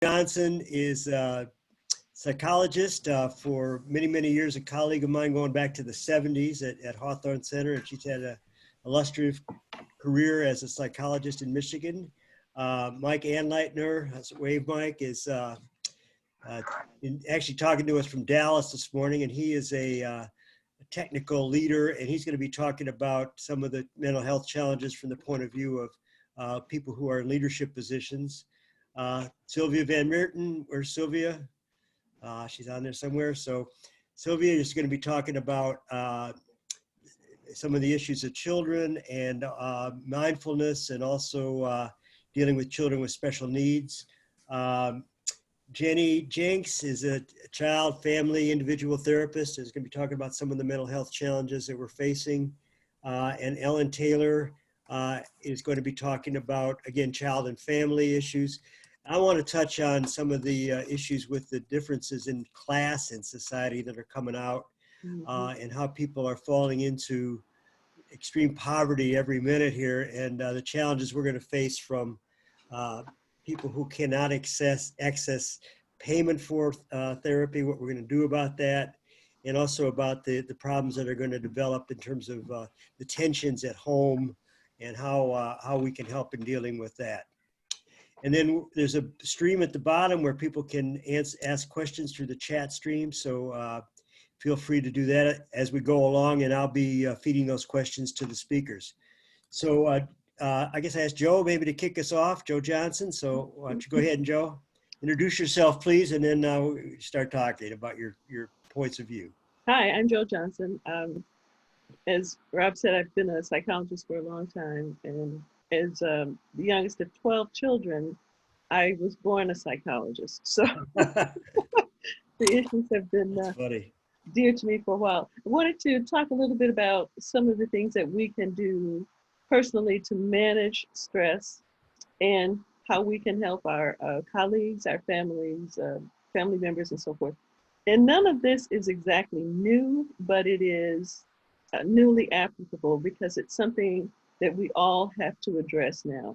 Johnson is a psychologist for many, many years, a colleague of mine going back to the 70s at Hawthorne Center, and she's had an illustrious career as a psychologist in Michigan. Mike Anleitner, Wave Mike, is actually talking to us from Dallas this morning, and he is a technical leader, and he's going to be talking about some of the mental health challenges from the point of view of people who are in leadership positions. Sylvia van Meerten, where's Sylvia? She's on there somewhere. So Sylvia is going to be talking about some of the issues of children and mindfulness, and also dealing with children with special needs. Jenks is a child, family, individual therapist, is going to be talking about some of the mental health challenges that we're facing. And ellenbtaylor is going to be talking about, again, child and family issues. I want to touch on some of the issues with the differences in class and society that are coming out, and how people are falling into extreme poverty every minute here, and the challenges we're going to face from people who cannot access payment for therapy, what we're going to do about that, and also about the problems that are going to develop in terms of the tensions at home and how we can help in dealing with that. And then there's a stream at the bottom where people can ask questions through the chat stream. So feel free to do that as we go along, and I'll be feeding those questions to the speakers. So I guess I asked Joe maybe to kick us off, Joe Johnson. So why don't you go ahead and Joe, introduce yourself, please, and then we'll start talking about your points of view. Hi, I'm Joe Johnson. As Rob said, I've been a psychologist for a long time, and as the youngest of 12 children, I was born a psychologist. So the issues have been dear to me for a while. I wanted to talk a little bit about some of the things that we can do personally to manage stress, and how we can help our colleagues, our families, family members, and so forth. And none of this is exactly new, but it is newly applicable because it's something that we all have to address now.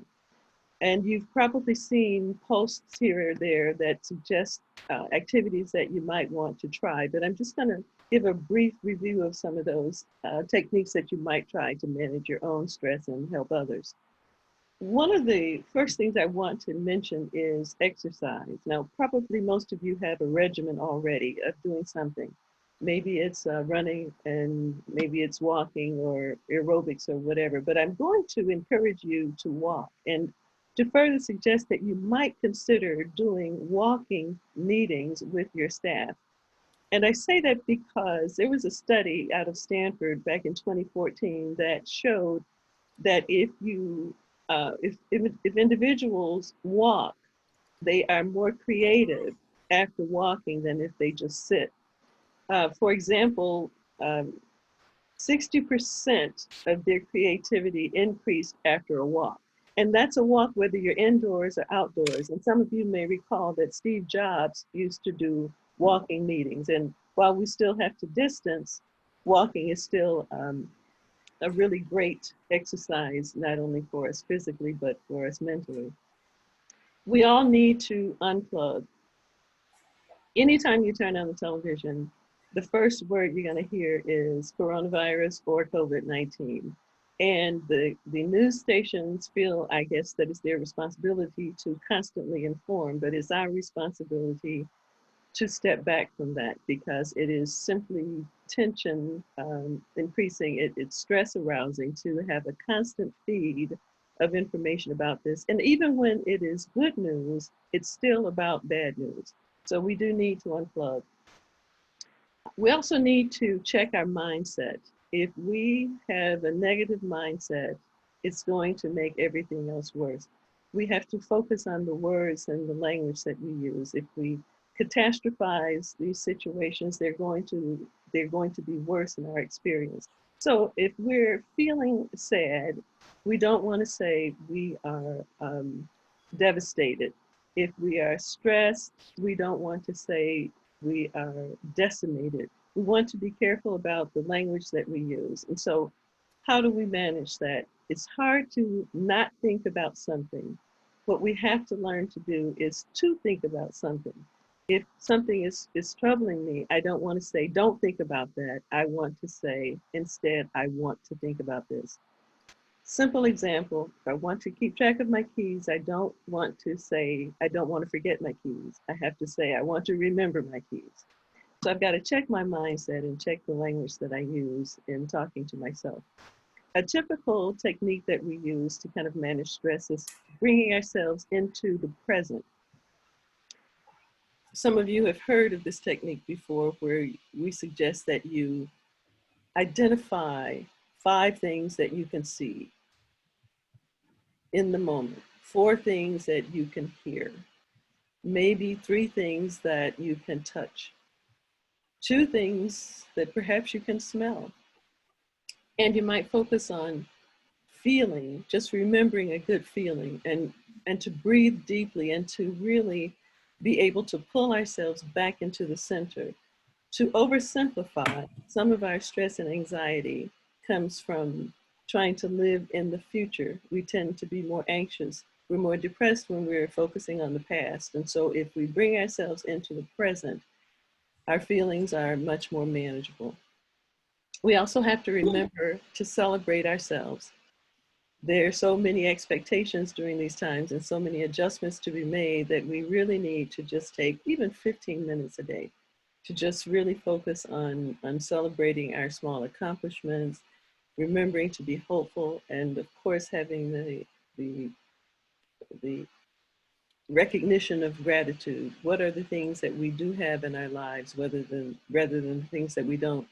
And you've probably seen posts here or there that suggest activities that you might want to try, but I'm just going to give a brief review of some of those techniques that you might try to manage your own stress and help others. One of the first things I want to mention is exercise. Now, probably most of you have a regimen already of doing something. Maybe it's running, and maybe it's walking or aerobics or whatever, but I'm going to encourage you to walk, and to further suggest that you might consider doing walking meetings with your staff. And I say that because there was a study out of Stanford back in 2014 that showed that if individuals walk, they are more creative after walking than if they just sit. For example, 60% of their creativity increased after a walk. And that's a walk whether you're indoors or outdoors. And some of you may recall that Steve Jobs used to do walking meetings. And while we still have to distance, walking is still a really great exercise, not only for us physically, but for us mentally. We all need to unplug. Anytime you turn on the television, the first word you're going to hear is coronavirus or COVID-19. And the news stations feel, I guess, that it's their responsibility to constantly inform, but it's our responsibility to step back from that, because it is simply tension increasing, it's stress arousing to have a constant feed of information about this. And even when it is good news, it's still about bad news. So we do need to unplug. We also need to check our mindset. If we have a negative mindset, it's going to make everything else worse. We have to focus on the words and the language that we use. If we catastrophize these situations, they're going to be worse in our experience. So if we're feeling sad, we don't want to say we are devastated. If we are stressed, we don't want to say we are decimated. We want to be careful about the language that we use. And so how do we manage that? It's hard to not think about something, what we have to learn to do is to think about something. If something is troubling me, I don't want to say, don't think about that. I want to say, instead, I want to think about this. Simple example, if I want to keep track of my keys, I don't want to say, I don't want to forget my keys. I have to say, I want to remember my keys. So I've got to check my mindset and check the language that I use in talking to myself. A typical technique that we use to kind of manage stress is bringing ourselves into the present. Some of you have heard of this technique before, where we suggest that you identify 5 things that you can see in the moment, 4 things that you can hear, maybe 3 things that you can touch, 2 things that perhaps you can smell. And you might focus on feeling, just remembering a good feeling, and to breathe deeply and to really be able to pull ourselves back into the center. To oversimplify, some of our stress and anxiety comes from trying to live in the future. We tend to be more anxious. We're more depressed when we're focusing on the past. And so if we bring ourselves into the present, our feelings are much more manageable. We also have to remember to celebrate ourselves. There are so many expectations during these times and so many adjustments to be made that we really need to just take even 15 minutes a day to just really focus on celebrating our small accomplishments, remembering to be hopeful, and of course having the recognition of gratitude. What are the things that we do have in our lives rather than things that we don't?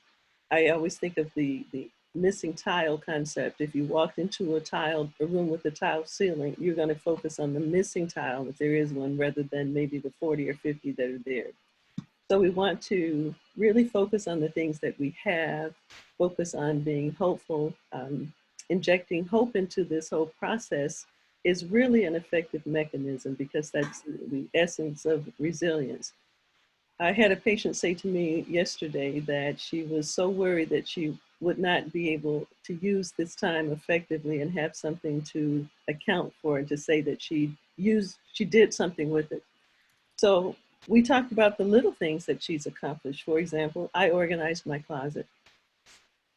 I always think of the missing tile concept. If you walked into a room with a tile ceiling, you're going to focus on the missing tile, if there is one, rather than maybe the 40 or 50 that are there. So we want to really focus on the things that we have, focus on being hopeful. Injecting hope into this whole process is really an effective mechanism, because that's the essence of resilience. I had a patient say to me yesterday that she was so worried that she would not be able to use this time effectively and have something to account for and to say that she did something with it. So we talked about the little things that she's accomplished. For example, I organized my closet.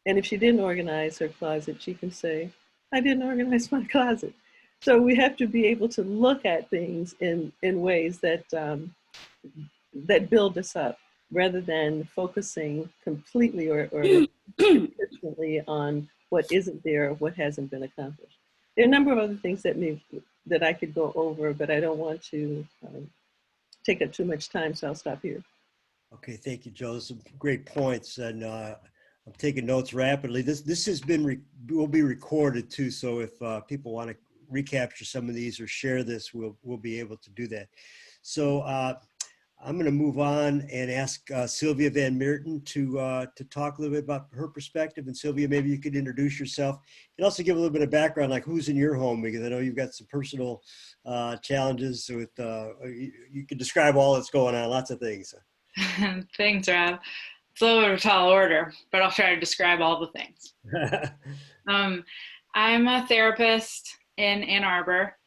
And if she didn't organize her closet, she can say, I didn't organize my closet. So we have to be able to look at things in ways that that build us up, rather than focusing completely or consistently on what isn't there or what hasn't been accomplished. There are a number of other things that I could go over, but I don't want to take up too much time, so I'll stop here. Okay, thank you, Joe. Some great points, and I'm taking notes rapidly. This has been will be recorded too, so if people want to recapture some of these or share this, we'll be able to do that. So I'm going to move on and ask Sylvia van Meerten to talk a little bit about her perspective. And Sylvia, maybe you could introduce yourself and also give a little bit of background, like who's in your home, because I know you've got some personal challenges with, you can describe all that's going on, lots of things. Thanks, Rob. It's a little bit of a tall order, but I'll try to describe all the things. I'm a therapist in Ann Arbor.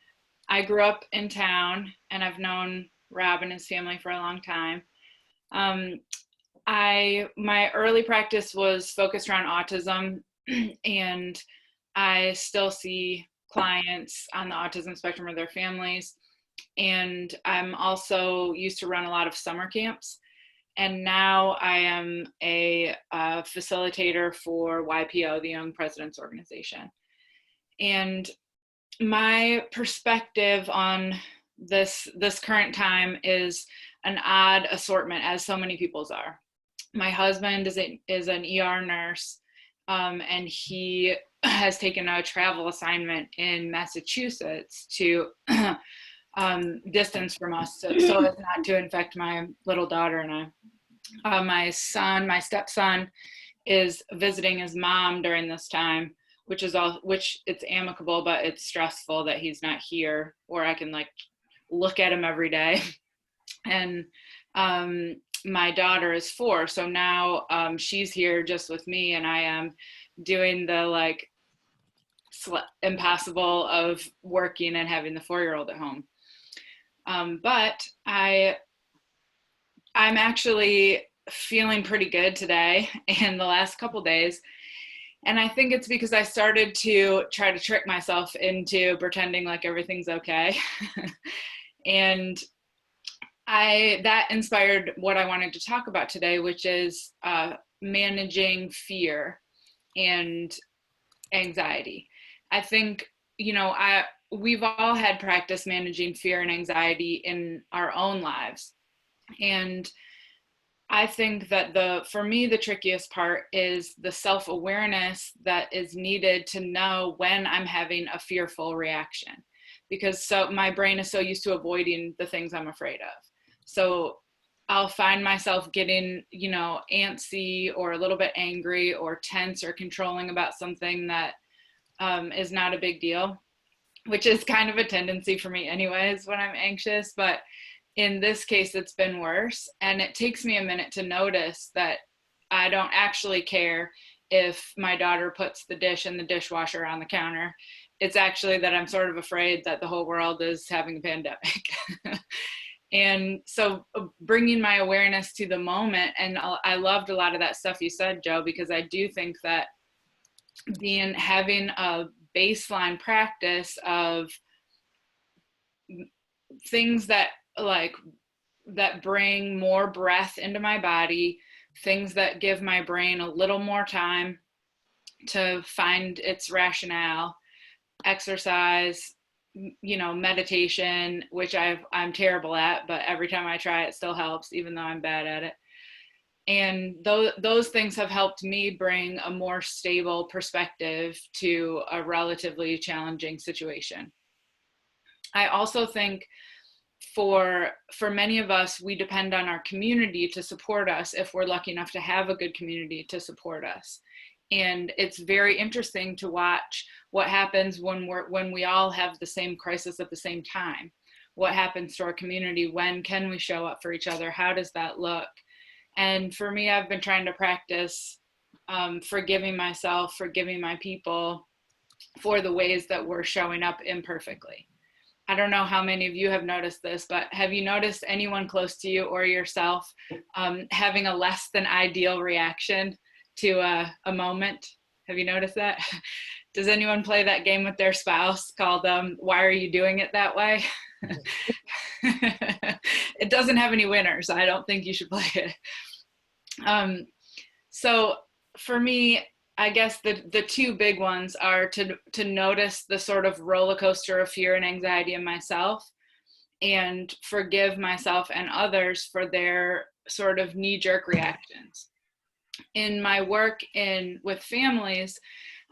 I grew up in town, and I've known Rob and his family for a long time. My early practice was focused around autism, and I still see clients on the autism spectrum or their families. And I'm also used to run a lot of summer camps. And now I am a facilitator for YPO, the Young Presidents Organization. And my perspective on this current time is an odd assortment, as so many people's are. My husband is an ER nurse, and he has taken a travel assignment in Massachusetts to distance from us, so as not to infect my little daughter and I. My stepson, is visiting his mom during this time, which it's amicable, but it's stressful that he's not here, or I can look at him every day. And my daughter is 4, so now she's here just with me, and I am doing the impossible of working and having the 4-year-old at home. But I'm actually feeling pretty good today and the last couple days. And I think it's because I started to try to trick myself into pretending like everything's okay. And that inspired what I wanted to talk about today, which is managing fear and anxiety. I think, we've all had practice managing fear and anxiety in our own lives. And I think that for me, the trickiest part is the self-awareness that is needed to know when I'm having a fearful reaction, because my brain is so used to avoiding the things I'm afraid of. So I'll find myself getting, antsy or a little bit angry or tense or controlling about something that is not a big deal, which is kind of a tendency for me anyways when I'm anxious. But in this case, it's been worse. And it takes me a minute to notice that I don't actually care if my daughter puts the dish in the dishwasher on the counter. It's actually that I'm sort of afraid that the whole world is having a pandemic. And so bringing my awareness to the moment, and I loved a lot of that stuff you said, Joe, because I do think that having a baseline practice of things that bring more breath into my body, things that give my brain a little more time to find its rationale, exercise, meditation, which I'm terrible at, but every time I try it still helps, even though I'm bad at it. And those things have helped me bring a more stable perspective to a relatively challenging situation. I also think for many of us, we depend on our community to support us if we're lucky enough to have a good community to support us. And it's very interesting to watch what happens when we all have the same crisis at the same time. What happens to our community? When can we show up for each other? How does that look? And for me, I've been trying to practice forgiving myself, forgiving my people for the ways that we're showing up imperfectly. I don't know how many of you have noticed this, but have you noticed anyone close to you or yourself having a less than ideal reaction to a moment? Have you noticed that? Does anyone play that game with their spouse called Why Are You Doing It That Way? It doesn't have any winners. I don't think you should play it. So for me, I guess the two big ones are to notice the sort of roller coaster of fear and anxiety in myself, and forgive myself and others for their sort of knee-jerk reactions. In my work with families,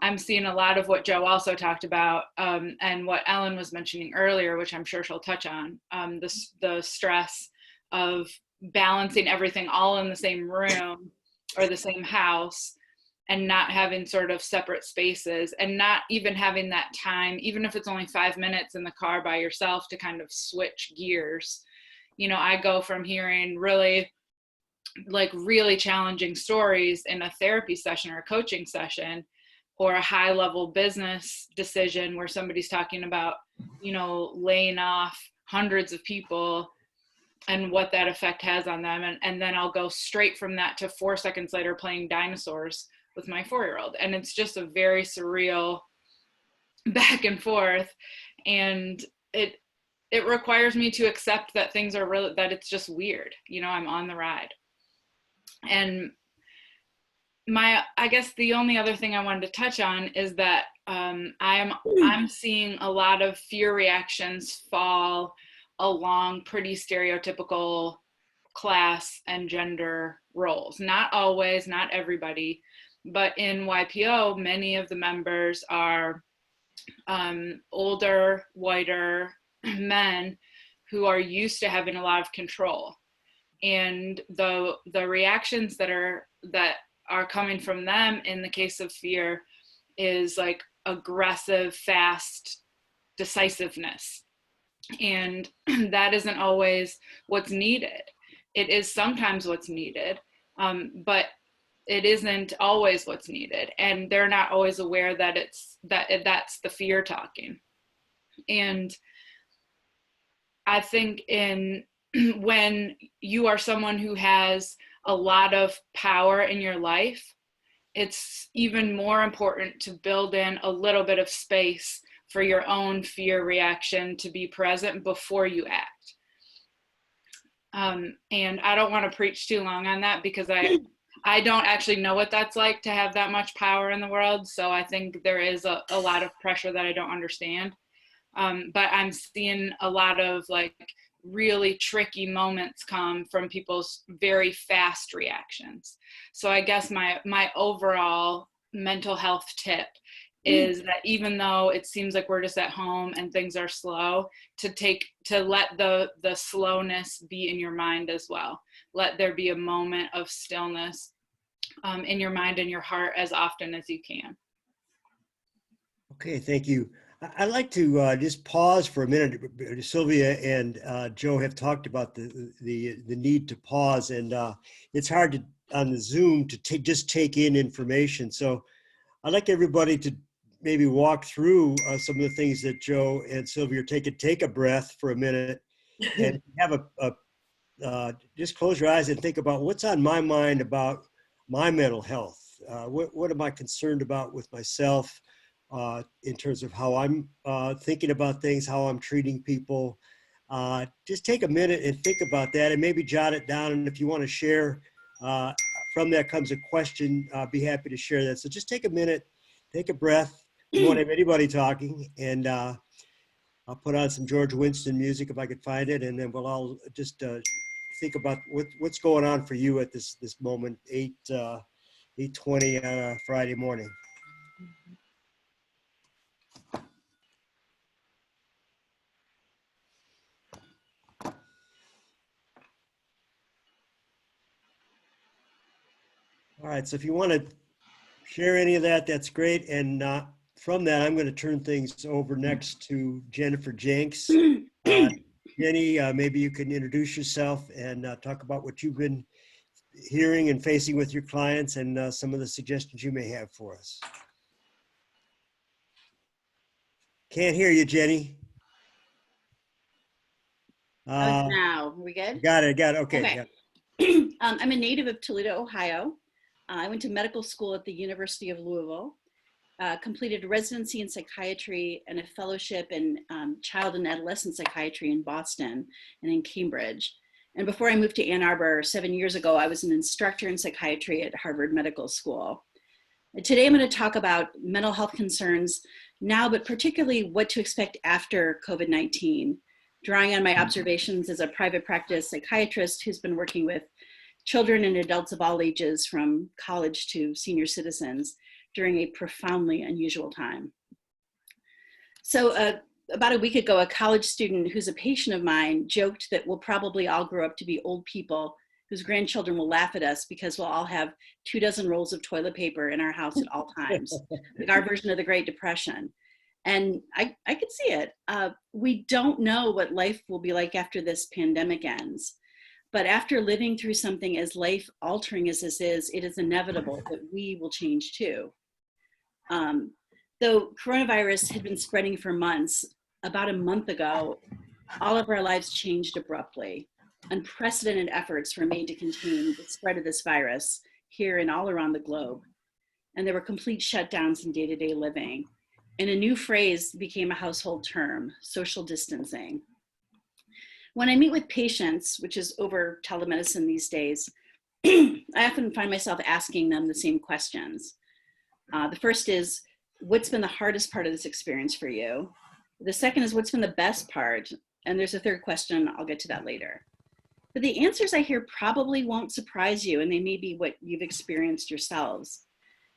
I'm seeing a lot of what Joe also talked about, and what Ellen was mentioning earlier, which I'm sure she'll touch on, the stress of balancing everything all in the same room or the same house, and not having sort of separate spaces, and not even having that time, even if it's only 5 minutes in the car by yourself, to kind of switch gears. I go from hearing really challenging stories in a therapy session or a coaching session, or a high level business decision where somebody's talking about, laying off hundreds of people and what that effect has on them. And then I'll go straight from that to 4 seconds later playing dinosaurs with my 4-year-old. And it's just a very surreal back and forth. And it requires me to accept that things are real, that it's just weird. I'm on the ride. And I guess the only other thing I wanted to touch on is that I'm seeing a lot of fear reactions fall along pretty stereotypical class and gender roles. Not always, not everybody, but in YPO, many of the members are older, whiter men who are used to having a lot of control. And the reactions that are coming from them in the case of fear is like aggressive, fast decisiveness. And that isn't always what's needed. It is sometimes what's needed, but it isn't always what's needed, and they're not always aware that that's the fear talking. And I think when you are someone who has a lot of power in your life, it's even more important to build in a little bit of space for your own fear reaction to be present before you act. And I don't want to preach too long on that, because I don't actually know what that's like to have that much power in the world. So I think there is a lot of pressure that I don't understand. But I'm seeing a lot of like really tricky moments come from people's very fast reactions. So I guess my overall mental health tip is that even though it seems like we're just at home and things are slow, to let the slowness be in your mind as well. Let there be a moment of stillness in your mind and your heart as often as you can. Okay, thank you. I'd like to just pause for a minute. Sylvia and Joe have talked about the need to pause, and it's hard to on the Zoom to just take in information. So I'd like everybody to maybe walk through some of the things that Joe and Sylvia are taking. Take a breath for a minute and have just close your eyes and think about what's on my mind about my mental health. What am I concerned about with myself? In terms of how I'm thinking about things, how I'm treating people. Just take a minute and think about that and maybe jot it down. And if you want to share, from that comes a question, be happy to share that. So just take a minute, take a breath. You won't have anybody talking. And I'll put on some George Winston music if I could find it. And then we'll all just think about what's going on for you at this moment, 8:20 on a Friday morning. All right, so if you want to share any of that, that's great. And from that, I'm going to turn things over next to Jennifer Jenks. Jenny, maybe you can introduce yourself and talk about what you've been hearing and facing with your clients and some of the suggestions you may have for us. Can't hear you, Jenny. Now, are we good? Got it, okay. Okay. Yeah. I'm a native of Toledo, Ohio. I went to medical school at the University of Louisville, completed a residency in psychiatry and a fellowship in child and adolescent psychiatry in Boston and in Cambridge. And before I moved to Ann Arbor 7 years ago, I was an instructor in psychiatry at Harvard Medical School. And today I'm going to talk about mental health concerns now, but particularly what to expect after COVID-19, drawing on my observations as a private practice psychiatrist who's been working with children and adults of all ages from college to senior citizens during a profoundly unusual time. So about a week ago, a college student who's a patient of mine joked that we'll probably all grow up to be old people whose grandchildren will laugh at us because we'll all have 24 rolls of toilet paper in our house at all times, like our version of the Great Depression. And I could see it. We don't know what life will be like after this pandemic ends. But after living through something as life-altering as this is, it is inevitable that we will change too. Though coronavirus had been spreading for months, about a month ago, all of our lives changed abruptly. Unprecedented efforts were made to contain the spread of this virus here and all around the globe. And there were complete shutdowns in day-to-day living. And a new phrase became a household term, social distancing. When I meet with patients, which is over telemedicine these days, I often find myself asking them the same questions. The first is, what's been the hardest part of this experience for you? The second is, what's been the best part? And there's a third question, I'll get to that later. But the answers I hear probably won't surprise you, and they may be what you've experienced yourselves.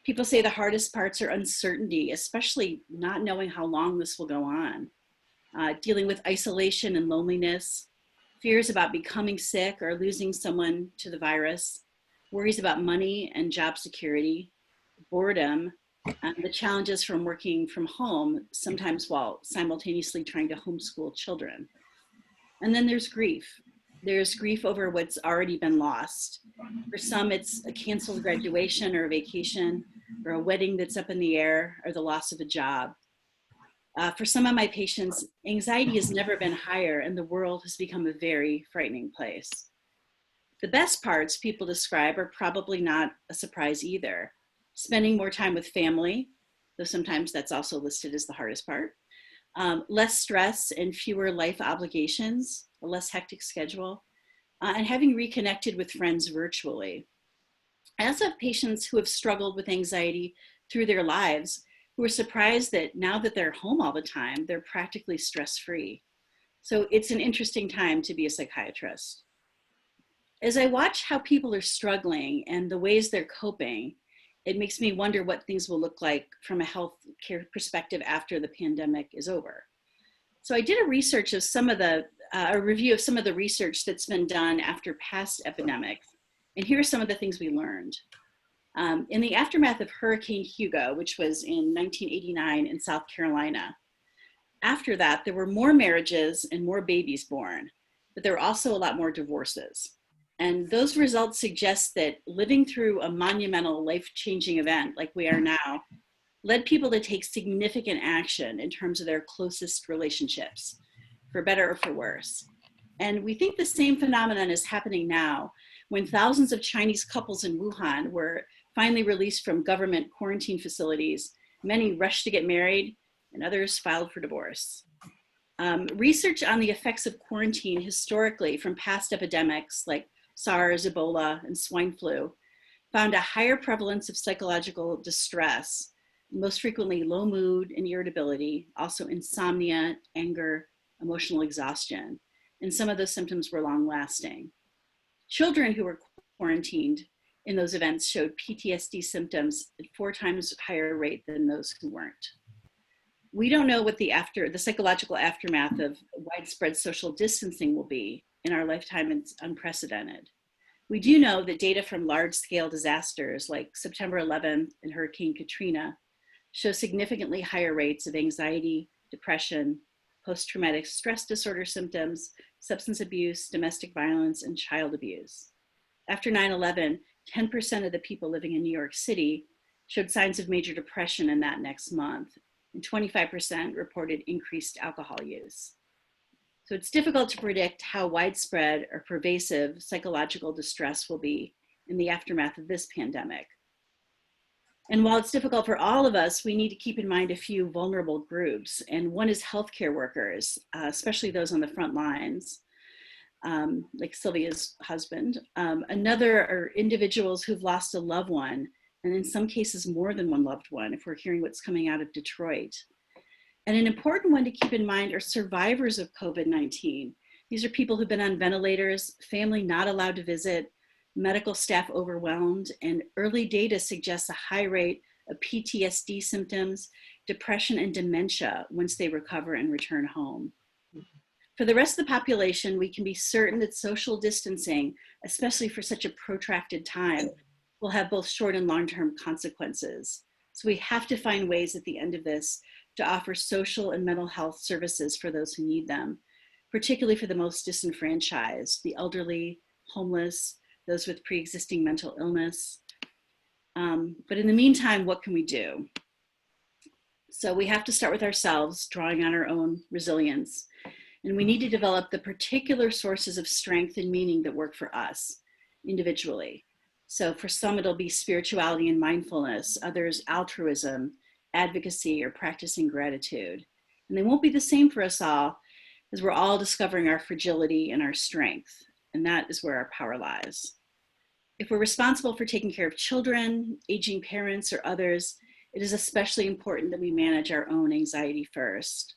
People say the hardest parts are uncertainty, especially not knowing how long this will go on. Dealing with isolation and loneliness, fears about becoming sick or losing someone to the virus, worries about money and job security, boredom, and the challenges from working from home, sometimes while simultaneously trying to homeschool children. And then there's grief. There's grief over what's already been lost. For some, it's a canceled graduation or a vacation, or a wedding that's up in the air, or the loss of a job. For some of my patients, anxiety has never been higher, and the world has become a very frightening place. The best parts people describe are probably not a surprise either. Spending more time with family, though sometimes that's also listed as the hardest part. Less stress and fewer life obligations, a less hectic schedule, and having reconnected with friends virtually. I also have patients who have struggled with anxiety through their lives who are surprised that now that they're home all the time, they're practically stress-free. So it's an interesting time to be a psychiatrist. As I watch how people are struggling and the ways they're coping, it makes me wonder what things will look like from a health care perspective after the pandemic is over. So I did a review of some of the research that's been done after past epidemics. And here are some of the things we learned. In the aftermath of Hurricane Hugo, which was in 1989 in South Carolina, after that, there were more marriages and more babies born, but there were also a lot more divorces. And those results suggest that living through a monumental life-changing event like we are now led people to take significant action in terms of their closest relationships, for better or for worse. And we think the same phenomenon is happening now when thousands of Chinese couples in Wuhan were finally released from government quarantine facilities. Many rushed to get married and others filed for divorce. Research on the effects of quarantine historically from past epidemics like SARS, Ebola, and swine flu found a higher prevalence of psychological distress, most frequently low mood and irritability, also insomnia, anger, emotional exhaustion. And some of those symptoms were long lasting. Children who were quarantined in those events showed PTSD symptoms at 4 times higher rate than those who weren't. We don't know what the psychological aftermath of widespread social distancing will be. In our lifetime, it's unprecedented. We do know that data from large-scale disasters like September 11th and Hurricane Katrina show significantly higher rates of anxiety, depression, post-traumatic stress disorder symptoms, substance abuse, domestic violence, and child abuse. After 9/11, 10% of the people living in New York City showed signs of major depression in that next month, and 25% reported increased alcohol use. So it's difficult to predict how widespread or pervasive psychological distress will be in the aftermath of this pandemic. And while it's difficult for all of us, we need to keep in mind a few vulnerable groups. And one is healthcare workers, especially those on the front lines, like Sylvia's husband. Another are individuals who've lost a loved one, and in some cases more than one loved one, if we're hearing what's coming out of Detroit. And an important one to keep in mind are survivors of COVID-19. These are people who've been on ventilators, family not allowed to visit, medical staff overwhelmed, and early data suggests a high rate of PTSD symptoms, depression, and dementia once they recover and return home. For the rest of the population, we can be certain that social distancing, especially for such a protracted time, will have both short and long-term consequences. So we have to find ways at the end of this to offer social and mental health services for those who need them, particularly for the most disenfranchised, the elderly, homeless, those with pre-existing mental illness. But in the meantime, what can we do? So we have to start with ourselves, drawing on our own resilience. And we need to develop the particular sources of strength and meaning that work for us individually. So for some, it'll be spirituality and mindfulness, others altruism, advocacy, or practicing gratitude. And they won't be the same for us all, as we're all discovering our fragility and our strength. And that is where our power lies. If we're responsible for taking care of children, aging parents, or others, it is especially important that we manage our own anxiety first.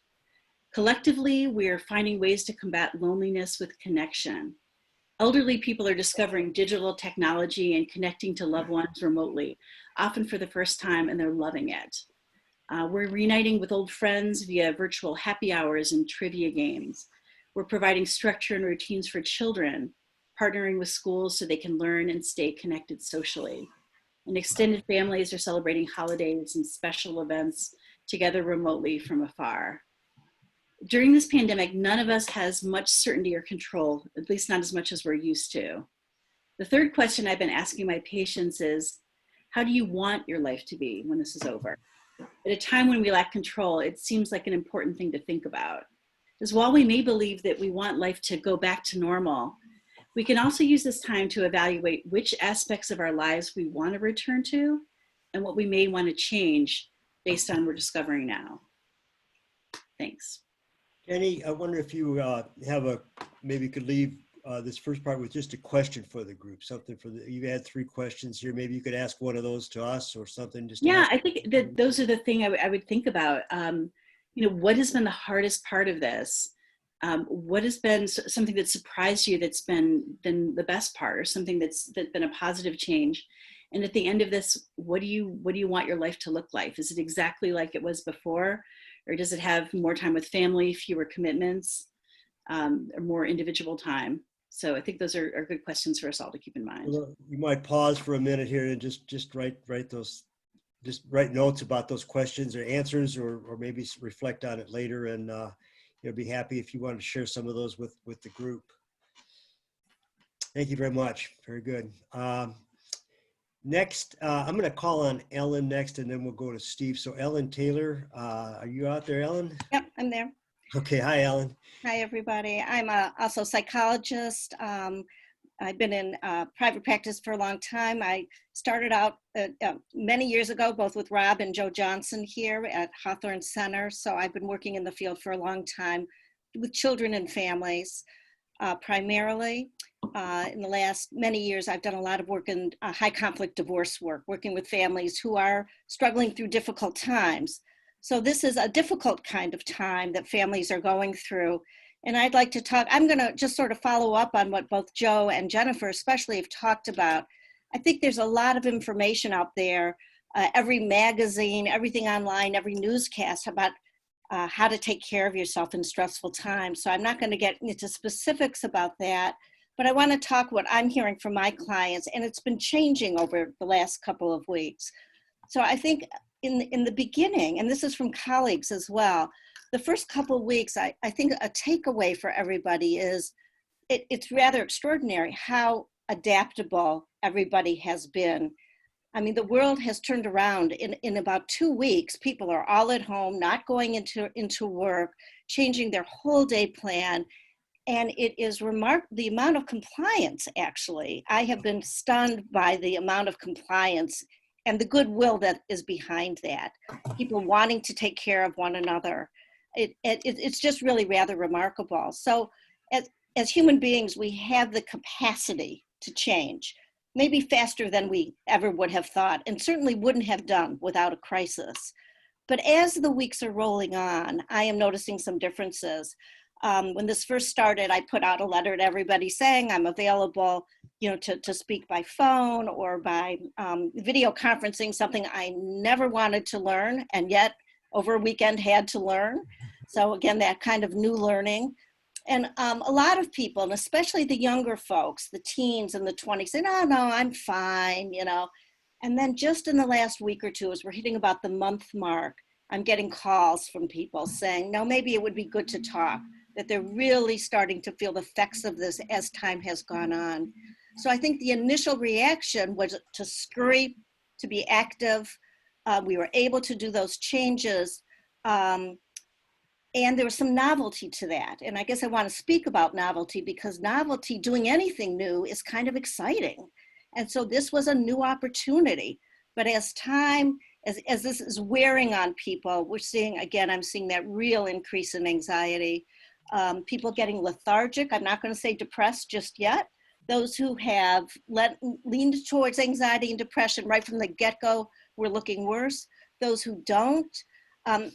Collectively, we are finding ways to combat loneliness with connection. Elderly people are discovering digital technology and connecting to loved ones remotely, often for the first time, and they're loving it. We're reuniting with old friends via virtual happy hours and trivia games. We're providing structure and routines for children, partnering with schools so they can learn and stay connected socially. And extended families are celebrating holidays and special events together remotely from afar. during this pandemic, none of us has much certainty or control, at least not as much as we're used to. The third question I've been asking my patients is, how do you want your life to be when this is over? At a time when we lack control, it seems like an important thing to think about. Because while we may believe that we want life to go back to normal, we can also use this time to evaluate which aspects of our lives we want to return to and what we may want to change based on what we're discovering now. Thanks. Jenny, I wonder if you maybe could leave this first part with just a question for the group, something you had 3 questions here. Maybe you could ask one of those to us or something. Yeah, I think that those are the thing I would think about. What has been the hardest part of this? What has been something that surprised you that's been the best part, or something that's been a positive change? And at the end of this, what do you want your life to look like? Is it exactly like it was before? Or does it have more time with family, fewer commitments, or more individual time? So I think those are good questions for us all to keep in mind. Well, you might pause for a minute here and just write notes about those questions or answers, or maybe reflect on it later. And be happy if you want to share some of those with the group. Thank you very much. Very good. Next, I'm going to call on Ellen next, and then we'll go to Steve. So Ellen-Taylor, are you out there, Ellen? Yep, I'm there. Okay. Hi, Ellen. Hi, everybody. I'm also a psychologist. I've been in private practice for a long time. I started out many years ago, both with Rob and Joe Johnson here at Hawthorne Center. So I've been working in the field for a long time with children and families, primarily. In the last many years, I've done a lot of work in high conflict divorce work, working with families who are struggling through difficult times. So this is a difficult kind of time that families are going through. And I'd like to talk, I'm going to just sort of follow up on what both Joe and Jennifer especially have talked about. I think there's a lot of information out there, every magazine, everything online, every newscast about how to take care of yourself in stressful times. So I'm not going to get into specifics about that, but I want to talk what I'm hearing from my clients, and it's been changing over the last couple of weeks. So I think in the beginning, and this is from colleagues as well, the first couple of weeks, I think a takeaway for everybody is it's rather extraordinary how adaptable everybody has been. I mean, the world has turned around in about 2 weeks. People are all at home, not going into work, changing their whole day plan. And it is remarkable, the amount of compliance, actually. I have been stunned by the amount of compliance and the goodwill that is behind that. People wanting to take care of one another. It's just really rather remarkable. So as human beings, we have the capacity to change, maybe faster than we ever would have thought, and certainly wouldn't have done without a crisis. But as the weeks are rolling on, I am noticing some differences. When this first started, I put out a letter to everybody saying I'm available, to speak by phone or by video conferencing, something I never wanted to learn, and yet over a weekend had to learn. So again, that kind of new learning. And a lot of people, and especially the younger folks, the teens and the 20s, say, no, I'm fine, And then just in the last week or two, as we're hitting about the month mark, I'm getting calls from people saying, no, maybe it would be good to talk, that they're really starting to feel the effects of this as time has gone on. So I think the initial reaction was to scurry, to be active. We were able to do those changes. And there was some novelty to that. And I guess I want to speak about novelty because novelty, doing anything new, is kind of exciting. And so this was a new opportunity. But as time, as this is wearing on people, we're seeing, again, I'm seeing that real increase in anxiety. People getting lethargic. I'm not going to say depressed just yet. Those who have leaned towards anxiety and depression right from the get-go were looking worse. Those who don't,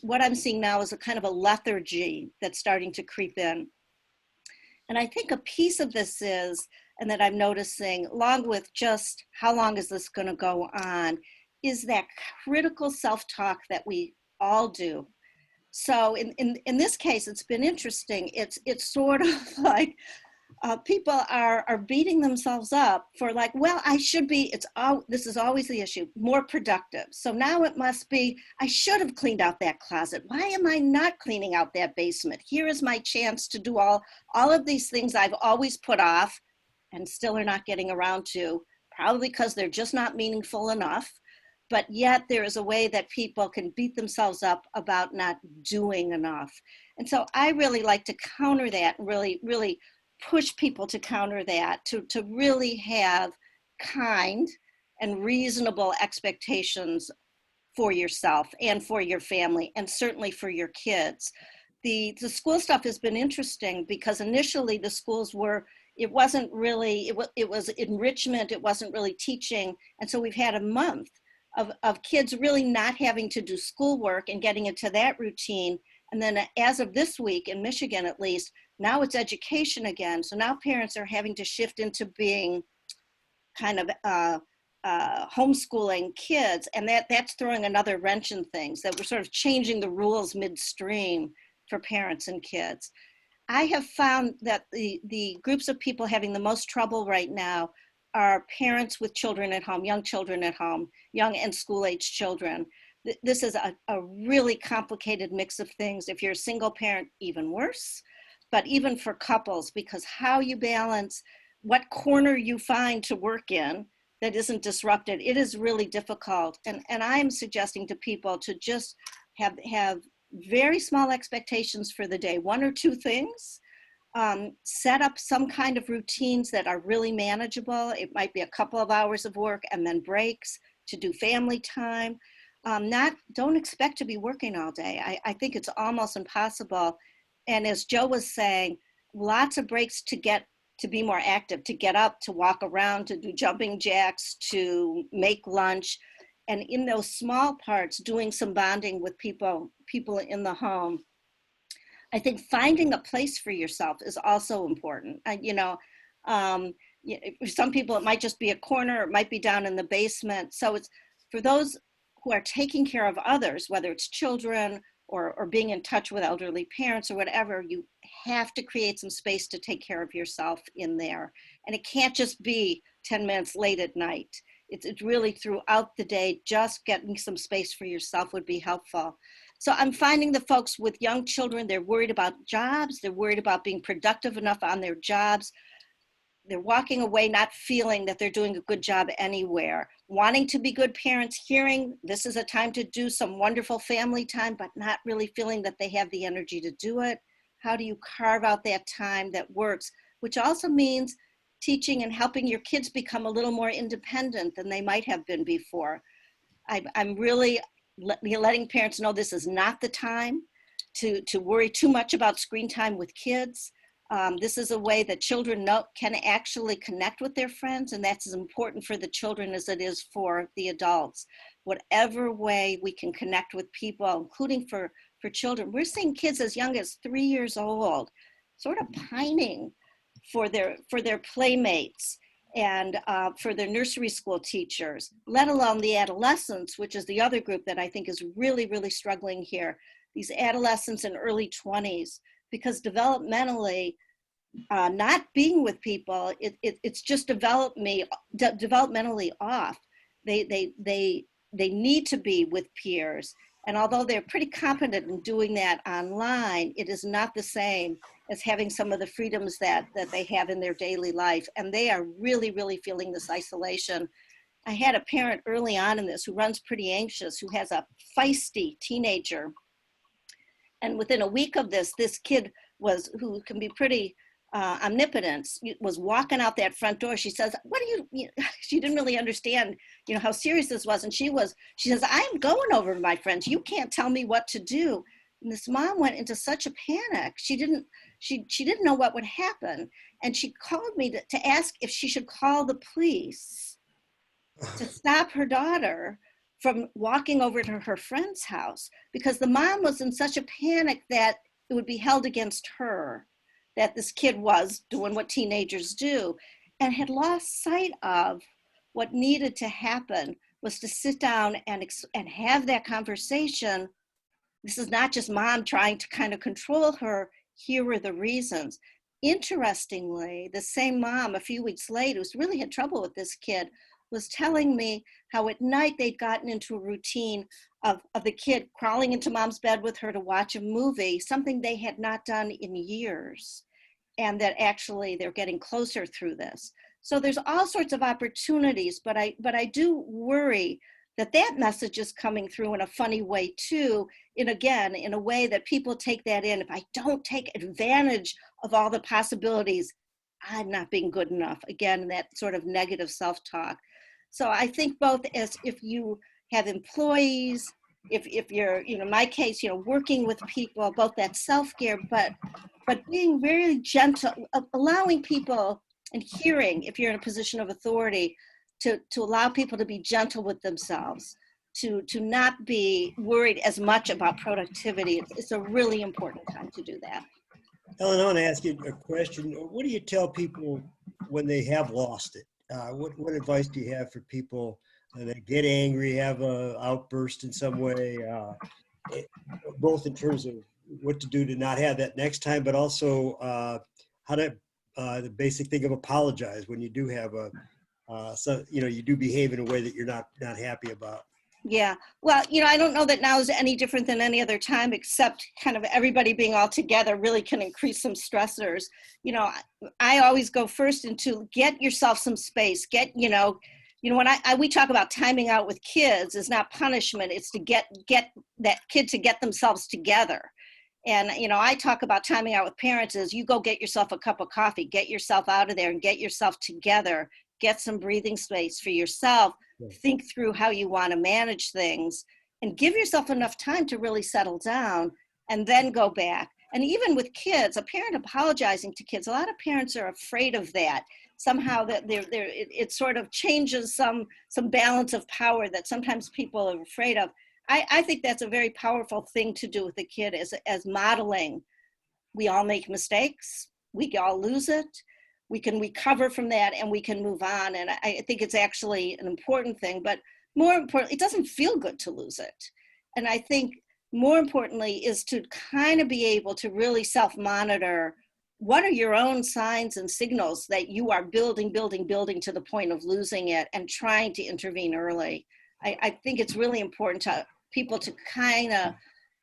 what I'm seeing now is a kind of a lethargy that's starting to creep in. And I think a piece of this is, and that I'm noticing, along with just how long is this going to go on, is that critical self-talk that we all do. So in this case, it's been interesting. It's sort of like people are beating themselves up for like, well, I should be, this is always the issue, more productive. So now it must be, I should have cleaned out that closet. Why am I not cleaning out that basement? Here is my chance to do all of these things I've always put off and still are not getting around to, probably because they're just not meaningful enough. But yet there is a way that people can beat themselves up about not doing enough. And so I really like to counter that, and really push people to counter that, to really have kind and reasonable expectations for yourself and for your family, and certainly for your kids. The school stuff has been interesting because initially the schools were, it wasn't really, it was enrichment, it wasn't really teaching. And so we've had a month of kids really not having to do schoolwork and getting into that routine. And then as of this week, in Michigan at least, now it's education again. So now parents are having to shift into being kind of homeschooling kids. And that's throwing another wrench in things, that we're sort of changing the rules midstream for parents and kids. I have found that the groups of people having the most trouble right now are parents with children at home, young children at home, young and school-age children. This is a really complicated mix of things. If you're a single parent, even worse, but even for couples, because how you balance what corner you find to work in that isn't disrupted, it is really difficult. And I'm suggesting to people to just have very small expectations for the day, 1 or 2 things. Set up some kind of routines that are really manageable. It might be a couple of hours of work and then breaks to do family time. Don't expect to be working all day. I think it's almost impossible. And as Joe was saying, lots of breaks to be more active, to get up, to walk around, to do jumping jacks, to make lunch. And in those small parts, doing some bonding with people in the home. I think finding a place for yourself is also important. For some people, it might just be a corner, it might be down in the basement. So it's for those who are taking care of others, whether it's children or being in touch with elderly parents or whatever, you have to create some space to take care of yourself in there. And it can't just be 10 minutes late at night. It's really throughout the day, just getting some space for yourself would be helpful. So I'm finding the folks with young children, they're worried about jobs, they're worried about being productive enough on their jobs. They're walking away not feeling that they're doing a good job anywhere, wanting to be good parents, hearing this is a time to do some wonderful family time, but not really feeling that they have the energy to do it. How do you carve out that time that works? Which also means teaching and helping your kids become a little more independent than they might have been before. I'm really letting parents know this is not the time to worry too much about screen time with kids. This is a way that children can actually connect with their friends, and that's as important for the children as it is for the adults. Whatever way we can connect with people, including for children. We're seeing kids as young as 3 years old, sort of pining for their playmates and for their nursery school teachers, let alone the adolescents, which is the other group that I think is really, really struggling here. These adolescents in early 20s, because developmentally, not being with people, it's just developmentally off. They need to be with peers. And although they're pretty competent in doing that online, it is not the same as having some of the freedoms that they have in their daily life. And they are really, really feeling this isolation. I had a parent early on in this who runs pretty anxious, who has a feisty teenager. And within a week of this kid who can be pretty omnipotent, was walking out that front door. She says, she didn't really understand, how serious this was. And she says, I'm going over to my friends. You can't tell me what to do. And this mom went into such a panic. She didn't know what would happen. And she called me to ask if she should call the police to stop her daughter from walking over to her friend's house, because the mom was in such a panic that it would be held against her that this kid was doing what teenagers do, and had lost sight of what needed to happen was to sit down and have that conversation. This is not just mom trying to kind of control her. Here were the reasons. interestingly, the same mom a few weeks later, who's really had trouble with this kid, was telling me how at night they'd gotten into a routine of the kid crawling into mom's bed with her to watch a movie, something they had not done in years, and that actually they're getting closer through this. So there's all sorts of opportunities, but I do worry that that message is coming through in a funny way too, in a way that people take that in. If I don't take advantage of all the possibilities, I'm not being good enough. Again, that sort of negative self-talk. So I think both as if you have employees, if you're, in my case, working with people, both that self-care, but being very gentle, allowing people and hearing, if you're in a position of authority, to allow people to be gentle with themselves, to not be worried as much about productivity. It's a really important time to do that. Ellen, I want to ask you a question. What do you tell people when they have lost it? What advice do you have for people that get angry, have an outburst in some way, both in terms of what to do to not have that next time, but also how to, the basic thing of apologize when you do have you do behave in a way that you're not happy about. Yeah, well, I don't know that now is any different than any other time, except kind of everybody being all together really can increase some stressors. I always go first into get yourself some space, when we talk about timing out with kids is not punishment, it's to get that kid to get themselves together. And, I talk about timing out with parents is you go get yourself a cup of coffee, get yourself out of there and get yourself together, get some breathing space for yourself, think through how you want to manage things and give yourself enough time to really settle down and then go back. And even with kids, a parent apologizing to kids, a lot of parents are afraid of that. Somehow that it sort of changes some balance of power that sometimes people are afraid of. I think that's a very powerful thing to do with the kid as modeling. We all make mistakes. We all lose it. We can recover from that and we can move on. And I think it's actually an important thing, but more importantly, it doesn't feel good to lose it. And I think more importantly is to kind of be able to really self-monitor what are your own signs and signals that you are building to the point of losing it and trying to intervene early. I think it's really important to people to kind of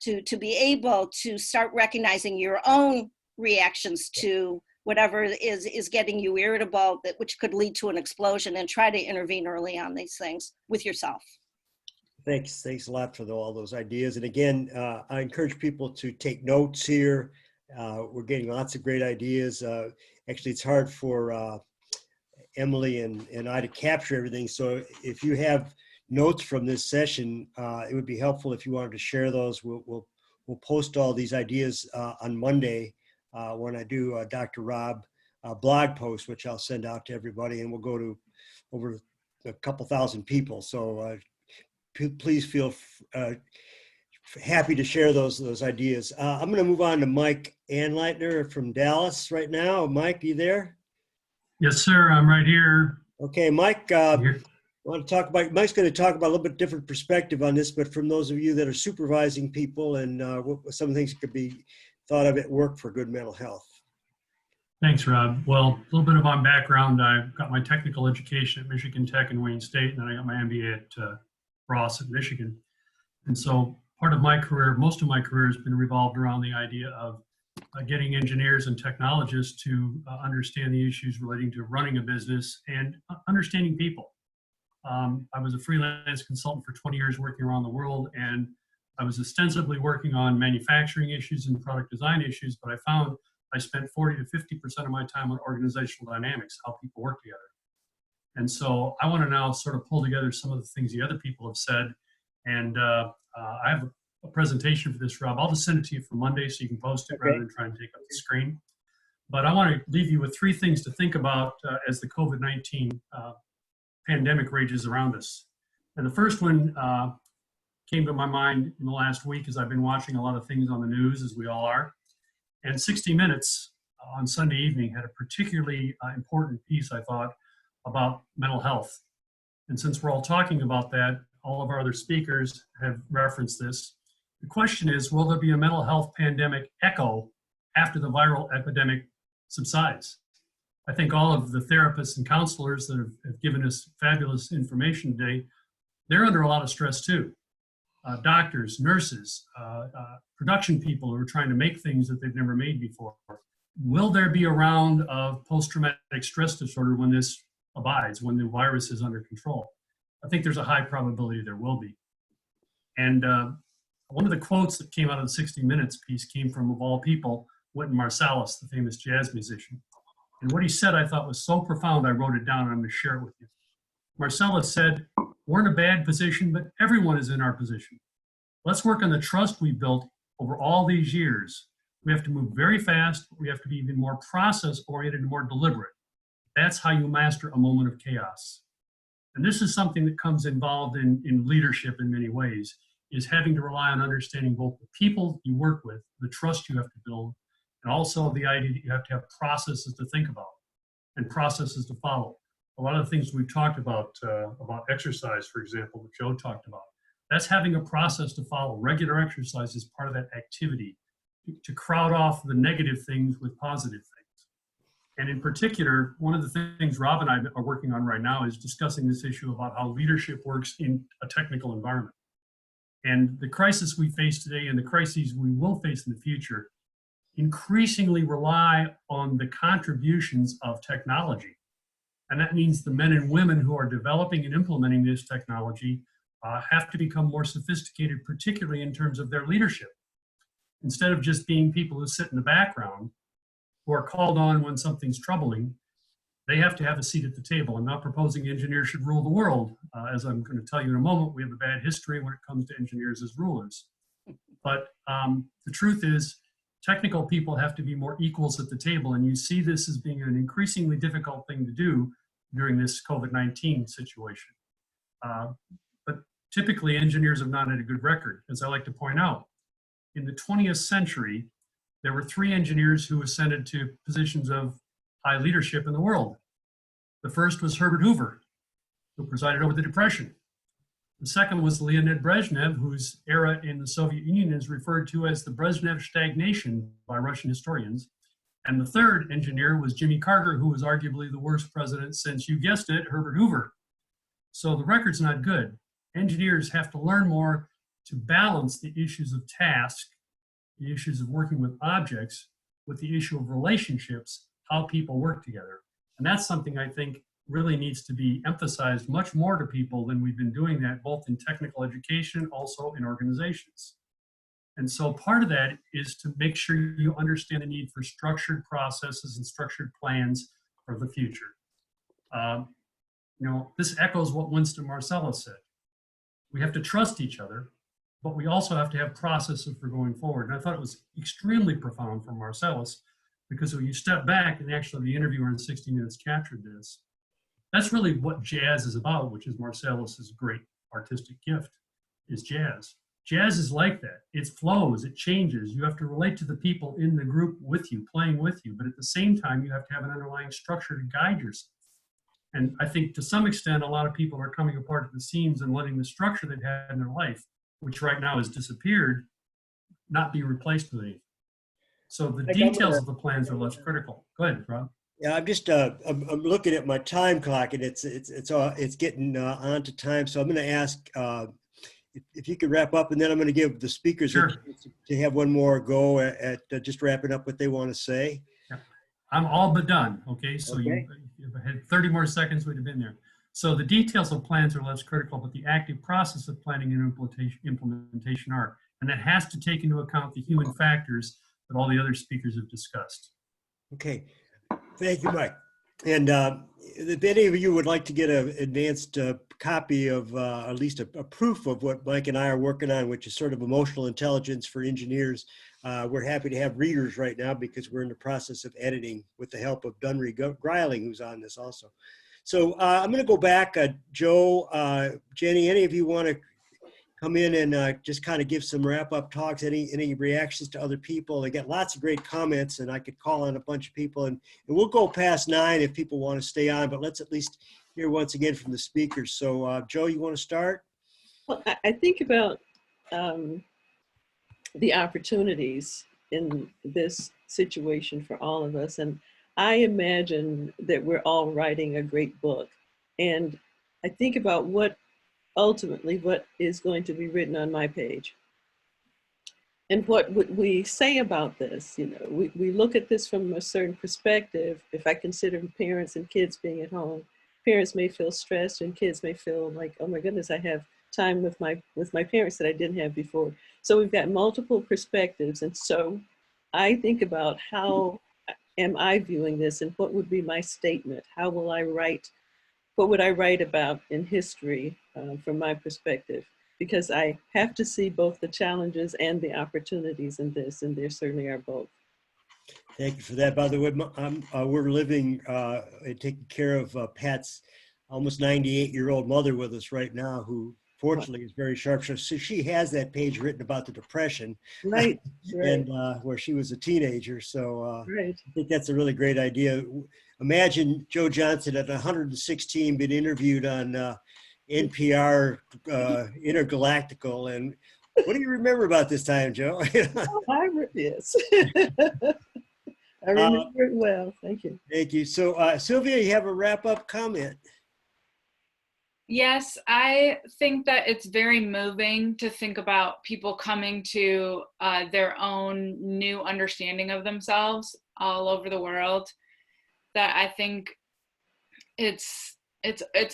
to be able to start recognizing your own reactions to whatever is getting you irritable, which could lead to an explosion, and try to intervene early on these things with yourself. Thanks a lot for all those ideas. And again, I encourage people to take notes here. We're getting lots of great ideas. Actually, it's hard for Emily and I to capture everything. So if you have notes from this session, it would be helpful if you wanted to share those. We'll post all these ideas on Monday when I do Dr. Rob blog post, which I'll send out to everybody, and we'll go to over a couple thousand people. So please feel happy to share those ideas. I'm going to move on to Mike Anleitner from Dallas right now. Mike, you there? Yes, sir. I'm right here. Okay, Mike. Want to talk about? Mike's going to talk about a little bit different perspective on this, but from those of you that are supervising people and what some things that could be thought of at work for good mental health. Thanks, Rob. Well, a little bit of my background. I got my technical education at Michigan Tech in Wayne State, and then I got my MBA at Ross at Michigan. And so part of my career, most of my career has been revolved around the idea of getting engineers and technologists to understand the issues relating to running a business and understanding people. I was a freelance consultant for 20 years working around the world, and I was ostensibly working on manufacturing issues and product design issues, but I found I spent 40 to 50% of my time on organizational dynamics, how people work together. And so I want to now sort of pull together some of the things the other people have said. And I have a presentation for this, Rob. I'll just send it to you for Monday so you can post it rather than try and take up the screen. But I want to leave you with 3 things to think about as the COVID-19 pandemic rages around us. And the first one came to my mind in the last week as I've been watching a lot of things on the news, as we all are. And 60 Minutes on Sunday evening had a particularly important piece, I thought, about mental health. And since we're all talking about that, all of our other speakers have referenced this. The question is, will there be a mental health pandemic echo after the viral epidemic subsides. I think all of the therapists and counselors that have given us fabulous information today, they're under a lot of stress too. Doctors, nurses, production people who are trying to make things that they've never made before. Will there be a round of post-traumatic stress disorder when this abides, when the virus is under control? I think there's a high probability there will be. And one of the quotes that came out of the 60 Minutes piece came from, of all people, Wynton Marsalis, the famous jazz musician. And what he said I thought was so profound, I wrote it down and I'm going to share it with you. Marsalis said, we're in a bad position, but everyone is in our position. Let's work on the trust we built over all these years. We have to move very fast, but we have to be even more process-oriented and more deliberate. That's how you master a moment of chaos. And this is something that comes involved in leadership in many ways, is having to rely on understanding both the people you work with, the trust you have to build, and also the idea that you have to have processes to think about and processes to follow. A lot of the things we've talked about exercise, for example, that Joe talked about, that's having a process to follow. Regular exercise is part of that activity to crowd off the negative things with positive things. And in particular, one of the things Rob and I are working on right now is discussing this issue about how leadership works in a technical environment. And the crisis we face today and the crises we will face in the future increasingly rely on the contributions of technology. And that means the men and women who are developing and implementing this technology have to become more sophisticated, particularly in terms of their leadership. Instead of just being people who sit in the background, who are called on when something's troubling, they have to have a seat at the table. I'm not proposing engineers should rule the world. As I'm going to tell you in a moment, we have a bad history when it comes to engineers as rulers. But the truth is, technical people have to be more equals at the table, and you see this as being an increasingly difficult thing to do during this COVID-19 situation. But typically, engineers have not had a good record, as I like to point out. In the 20th century, there were 3 engineers who ascended to positions of high leadership in the world. The first was Herbert Hoover, who presided over the Depression. The second was Leonid Brezhnev, whose era in the Soviet Union is referred to as the Brezhnev stagnation by Russian historians. And the third engineer was Jimmy Carter, who was arguably the worst president since, you guessed it, Herbert Hoover. So the record's not good. Engineers have to learn more to balance the issues of task, the issues of working with objects, with the issue of relationships, how people work together. And that's something I think really needs to be emphasized much more to people than we've been doing that, both in technical education, also in organizations. And so part of that is to make sure you understand the need for structured processes and structured plans for the future. This echoes what Winston Marsalis said. We have to trust each other, but we also have to have processes for going forward. And I thought it was extremely profound from Marsalis, because when you step back, and actually the interviewer in 60 Minutes captured this, that's really what jazz is about, which is Marsalis's great artistic gift, is jazz. Jazz is like that. It flows, it changes. You have to relate to the people in the group with you, playing with you, but at the same time, you have to have an underlying structure to guide yourself. And I think to some extent, a lot of people are coming apart at the seams and letting the structure they've had in their life, which right now has disappeared, not be replaced with anything. So the details of the plans are less critical. Go ahead, Rob. Yeah, I'm just I'm looking at my time clock, and it's getting on to time. So I'm going to ask if you could wrap up, and then I'm going to give the speakers Sure. a chance to have one more go at just wrapping up what they want to say. Yeah. I'm all but done. Okay, so Okay. you had 30 more seconds, we'd have been there. So the details of plans are less critical, but the active process of planning and implementation are, and that has to take into account the human factors that all the other speakers have discussed. Okay, thank you, Mike. And if any of you would like to get an advanced copy of at least a proof of what Mike and I are working on, which is sort of emotional intelligence for engineers, we're happy to have readers right now because we're in the process of editing with the help of Dunry Greiling, who's on this also. So I'm going to go back. Joe, Jenny, any of you want to come in and just kind of give some wrap-up talks, any reactions to other people? They get lots of great comments, and I could call on a bunch of people, and we'll go past 9 if people want to stay on, but let's at least hear once again from the speakers. So Joe, you want to start? Well, I think about the opportunities in this situation for all of us. And I imagine that we're all writing a great book. And I think about what is going to be written on my page. And what would we say about this? You know, we look at this from a certain perspective. If I consider parents and kids being at home, parents may feel stressed and kids may feel like, oh my goodness, I have time with my parents that I didn't have before. So we've got multiple perspectives. And so I think about how am I viewing this and what would be my statement? How will I write? What would I write about in history from my perspective? Because I have to see both the challenges and the opportunities in this, and there certainly are both. Thank you for that. By the way, we're living and taking care of Pat's almost 98-year-old mother with us right now, who fortunately is very sharp. So she has that page written about the Depression, Right, right. and where she was a teenager. So Right. I think that's a really great idea. Imagine Joe Johnson at 116 being interviewed on NPR Intergalactical, and what do you remember about this time, Joe? Yes. I remember it well. Thank you. Thank you. So Sylvia, you have a wrap-up comment? Yes, I think that it's very moving to think about people coming to their own new understanding of themselves all over the world. That I think it's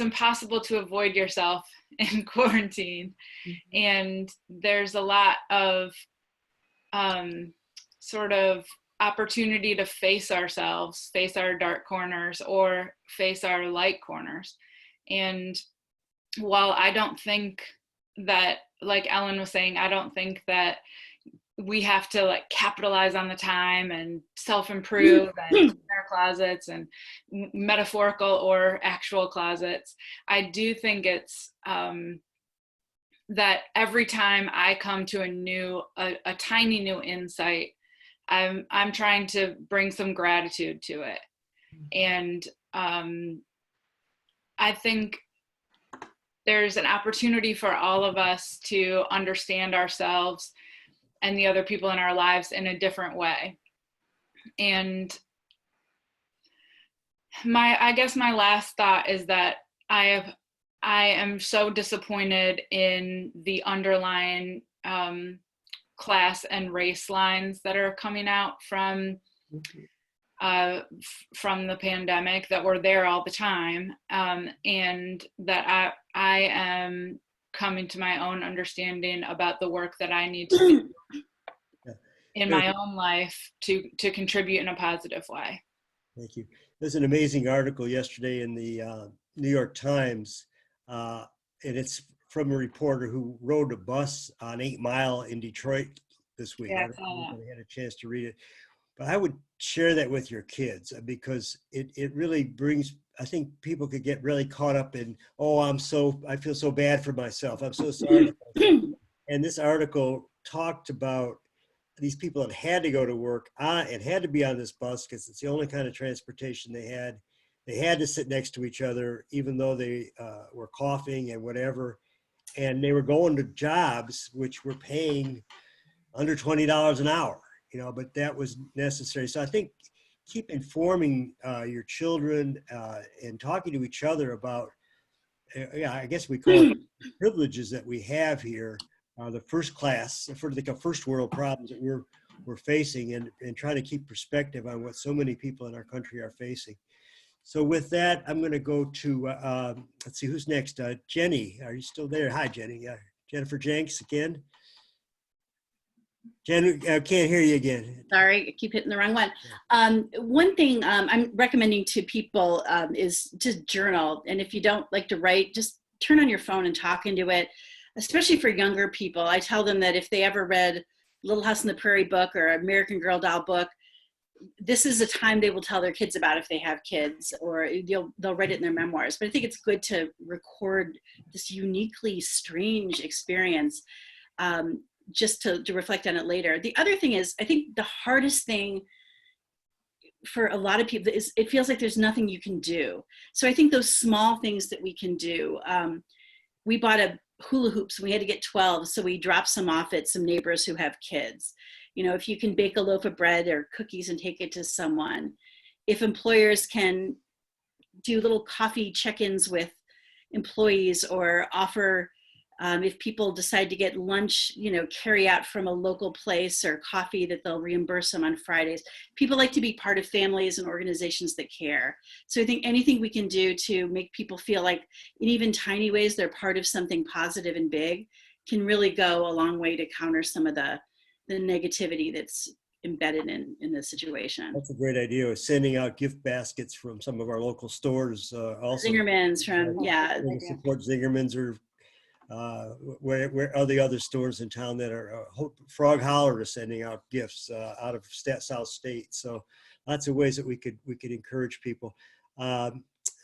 impossible to avoid yourself in quarantine, and there's a lot of sort of opportunity to face ourselves, face our dark corners, or face our light corners. And while I don't think that, like Ellen was saying, I don't think that we have to like capitalize on the time and self-improve and clean our closets and metaphorical or actual closets. I do think it's that every time I come to a tiny new insight, I'm trying to bring some gratitude to it. And I think there's an opportunity for all of us to understand ourselves and the other people in our lives in a different way. And I guess my last thought is that I am so disappointed in the underlying class and race lines that are coming out from the pandemic that were there all the time, and that I am coming to my own understanding about the work that I need to do in my own life to contribute in a positive way. Thank you. There's an amazing article yesterday in the New York Times, and it's from a reporter who rode a bus on 8 Mile in Detroit this week. Yeah, I don't know if I had a chance to read it, but I would share that with your kids, because it really brings, I think people could get really caught up in, oh, I feel so bad for myself. I'm so sorry. And this article talked about these people that had to go to work and had to be on this bus because it's the only kind of transportation they had. They had to sit next to each other, even though they were coughing and whatever. And they were going to jobs which were paying under $20 an hour, but that was necessary. So I think keep informing your children and talking to each other about, I guess we call it the privileges that we have here, the first class, the first world problems that we're facing, and try to keep perspective on what so many people in our country are facing. So with that, I'm going to go to, let's see, who's next? Jenny, are you still there? Hi, Jenny. Jennifer Jenks again. Jen, I can't hear you again. Sorry, I keep hitting the wrong one. One thing I'm recommending to people is to journal. And if you don't like to write, just turn on your phone and talk into it, especially for younger people. I tell them that if they ever read Little House on the Prairie book or American Girl doll book, this is a time they will tell their kids about if they have kids, or they'll write it in their memoirs. But I think it's good to record this uniquely strange experience just to reflect on it later. The other thing is, I think the hardest thing for a lot of people is it feels like there's nothing you can do. So I think those small things that we can do, we bought a hula hoops, we had to get 12. So we dropped some off at some neighbors who have kids. If you can bake a loaf of bread or cookies and take it to someone, if employers can do little coffee check-ins with employees, or offer, if people decide to get lunch, carry out from a local place, or coffee, that they'll reimburse them on Fridays. People like to be part of families and organizations that care. So I think anything we can do to make people feel like, in even tiny ways, they're part of something positive and big, can really go a long way to counter some of the negativity that's embedded in the situation. That's a great idea. Sending out gift baskets from some of our local stores. Also, Zingerman's from, yeah. Support Zingerman's, or where are the other stores in town that are, Frog Holler is sending out gifts out of South State. So lots of ways that we could encourage people.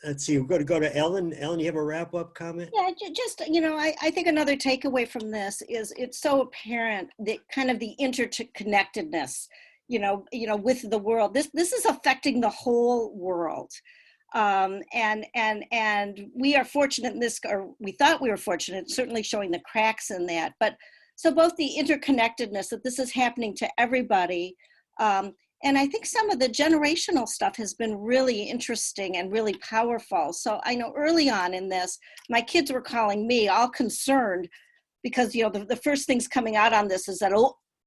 Let's see, we're going to go to Ellen. Ellen, you have a wrap up comment? Yeah, just, I think another takeaway from this is it's so apparent that kind of the interconnectedness, with the world. This is affecting the whole world. And we are fortunate in this, or we thought we were fortunate, certainly showing the cracks in that. But so both the interconnectedness, that this is happening to everybody, and I think some of the generational stuff has been really interesting and really powerful. So I know early on in this, my kids were calling me all concerned because, the first things coming out on this is that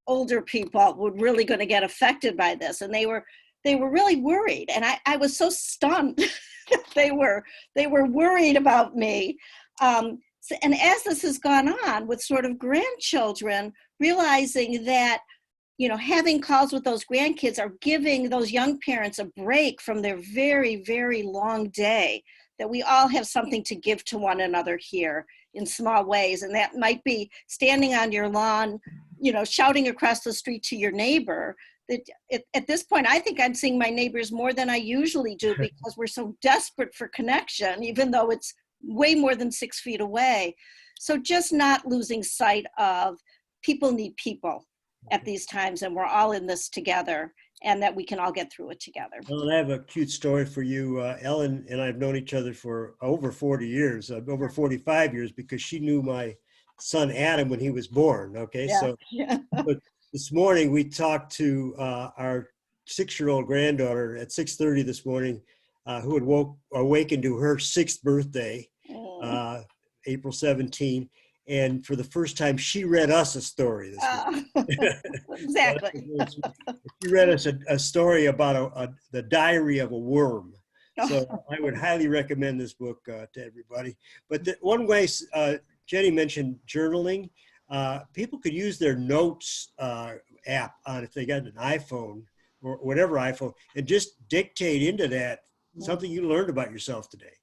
older people were really going to get affected by this. And they were really worried. And I was so stunned that they were worried about me. And as this has gone on with sort of grandchildren, realizing that, having calls with those grandkids are giving those young parents a break from their very, very long day, that we all have something to give to one another here in small ways. And that might be standing on your lawn, shouting across the street to your neighbor. That at this point, I think I'm seeing my neighbors more than I usually do, because we're so desperate for connection, even though it's way more than 6 feet away. So just not losing sight of people need people at these times, and we're all in this together, and that we can all get through it together. Well, I have a cute story for you. Ellen and I have known each other for over 40 years, over 45 years, because she knew my son Adam when he was born. Okay, Yeah. so but this morning we talked to our 6-year-old granddaughter at 6:30 this morning, who had awakened to her 6th birthday, April 17. And for the first time, she read us a story this morning. Exactly. She read us a story about the diary of a worm. So I would highly recommend this book to everybody. But one way, Jenny mentioned journaling. People could use their notes app on, if they got an iPhone or whatever iPhone, and just dictate into that something you learned about yourself today.